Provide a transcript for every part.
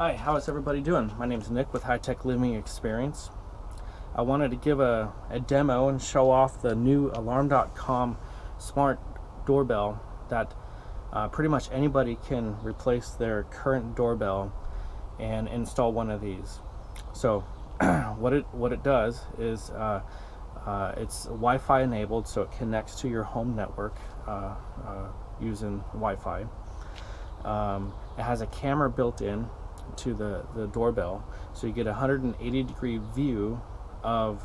Hi, how is everybody doing? My name is Nick with High Tech Living Experience. I wanted to give a demo and show off the new Alarm.com smart doorbell that pretty much anybody can replace their current doorbell and install one of these. So what it does is it's Wi-Fi enabled, so it connects to your home network using Wi-Fi. It has a camera built in to the doorbell, so you get a 180-degree view of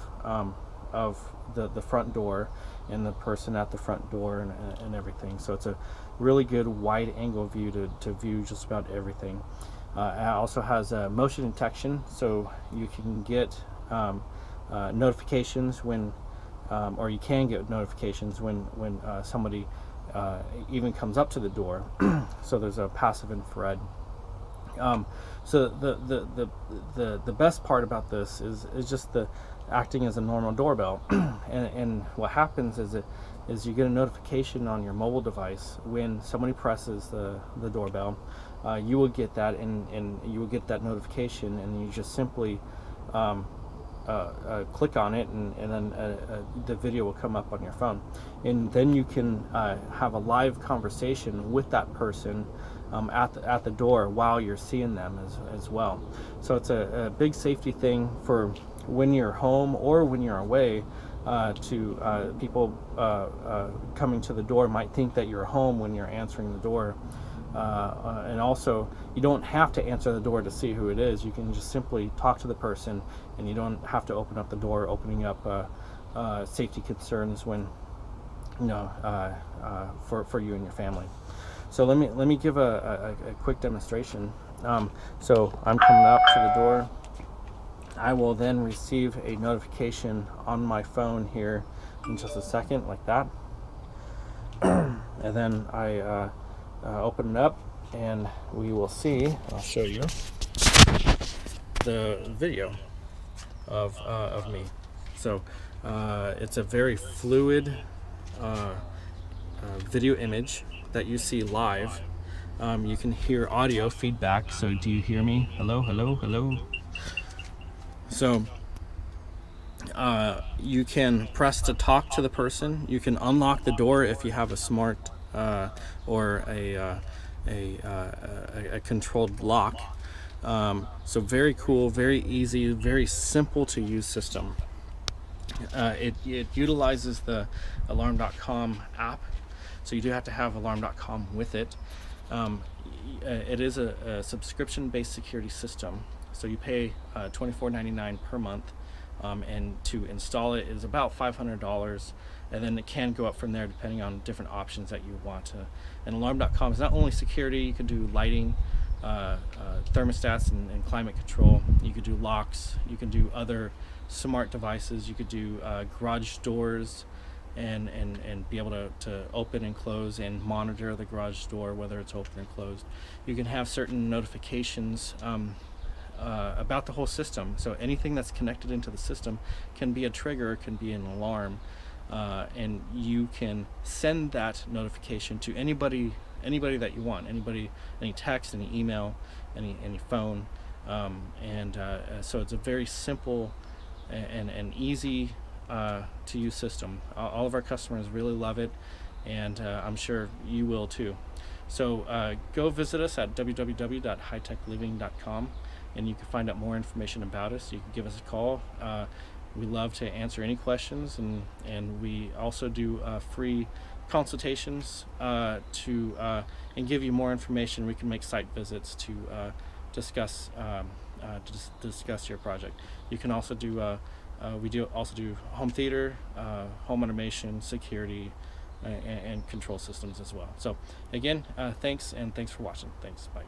the front door and the person at the front door and everything. So it's a really good wide angle view to view just about everything. It also has motion detection, so you can get notifications when or you can get notifications when somebody even comes up to the door. So there's a passive infrared. So the best part about this is just the acting as a normal doorbell. and what happens is you get a notification on your mobile device when somebody presses the doorbell. You will get that, and you will get that notification, and you just simply click on it, and then the video will come up on your phone, and then you can have a live conversation with that person at the door while you're seeing them as well. So it's a big safety thing for when you're home or when you're away. To people coming to the door might think that you're home when you're answering the door. And also, you don't have to answer the door to see who it is. You can just simply talk to the person, and you don't have to open up the door, opening up safety concerns when for you and your family. So let me give a quick demonstration. So I'm coming up to the door. I will then receive a notification on my phone here in just a second, like that. And then I open it up, and we will see, I'll show you the video of me. So it's a very fluid video image that you see live. You can hear audio feedback. So do you hear me? Hello, hello, hello. So you can press to talk to the person. You can unlock the door if you have a smart or a controlled lock. So very cool, very easy, very simple to use system. It utilizes the Alarm.com app, so you do have to have Alarm.com with it. It is a subscription-based security system, so you pay $24.99 per month, and to install it is about $500, and then it can go up from there depending on different options that you want to. And Alarm.com is not only security. You can do lighting, thermostats and climate control. You could do locks. You can do other smart devices. You could do garage doors, and be able to open and close and monitor the garage door, whether it's open or closed. You can have certain notifications about the whole system. So anything that's connected into the system can be a trigger, can be an alarm, and you can send that notification to anybody that you want, any text, any email, any phone, so it's a very simple and easy to use system. All of our customers really love it, and I'm sure you will too. So go visit us at www.hightechliving.com, and you can find out more information about us. You can give us a call. We love to answer any questions, and we also do free consultations and give you more information. We can make site visits to discuss your project. You can also do we also do home theater, home automation, security, and control systems as well. So again, thanks for watching. Thanks. Bye.